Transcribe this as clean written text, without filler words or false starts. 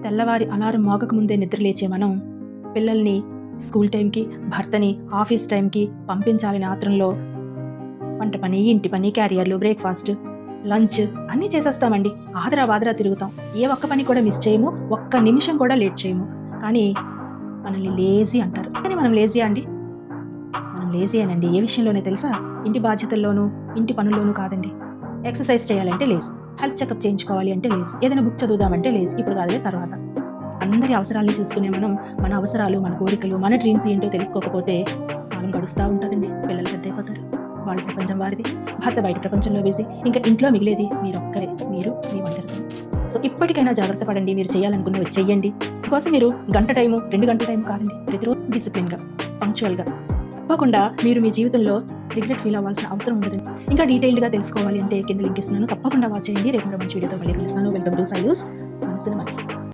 తెల్లవారి అలారం మోగకముందే నిద్రలేచే మనం పిల్లల్ని స్కూల్ టైంకి, భర్తని ఆఫీస్ టైంకి పంపించాలని ఆత్రంలో వంట పని, ఇంటి పని, క్యారియర్లు, బ్రేక్ఫాస్ట్, లంచ్ అన్నీ చేసేస్తామండి. ఆదరా బాదరా తిరుగుతాం. ఏ ఒక్క పని కూడా మిస్ చేయము, ఒక్క నిమిషం కూడా లేట్ చేయము. కానీ మనల్ని లేజీ అంటారు. కానీ మనం లేజీయా అండి? మనం లేజీయేనండి. ఏ విషయంలోనే తెలుసా? ఇంటి బాధ్యతల్లోనూ, ఇంటి పనుల్లోనూ కాదండి. ఎక్సర్సైజ్ చేయాలంటే లేజీ, హెల్త్ చెకప్ చేయించుకోవాలి అంటే లేజీ, ఏదైనా బుక్ చదువుదామంటే లేజీ. ఇప్పుడు కాదులే తర్వాత. అందరి అవసరాలని చూసుకునే మనం మన అవసరాలు, మన కోరికలు, మన డ్రీమ్స్ ఏంటో తెలుసుకోకపోతే కాలం గడుస్తూ ఉంటుందండి. పిల్లలు పెద్ద అయిపోతారు, వాళ్ళ ప్రపంచం వారిది, భర్త బయట ప్రపంచంలో బిజీ, ఇంకా ఇంట్లో మిగిలేది మీరొక్కరే, మీరు మీ ఒంటరితనం. సో ఇప్పటికైనా జాగ్రత్త పడండి. మీరు చేయాలనుకున్నవి చెయ్యండి. అందుకోసం మీరు గంట టైము, 2 గంటల టైం కాదండి, ప్రతిరోజు డిసిప్లిన్గా, పంక్చువల్గా, తప్పకుండా మీరు మీ జీవితంలో రిగ్రెట్ ఫీల్ అవ్వాల్సిన అవసరం ఉండదు. ఇంకా డీటెయిల్డ్గా తెలుసుకోవాలి అంటే కింద లింక్ ఇస్తున్నాను, తప్పకుండా వాచ్ చేయండి. రేపు మంచి వీడియోతో మళ్ళీ కలుస్తాను. వెల్కమ్ టు సైయూస్ మనసున మనసు.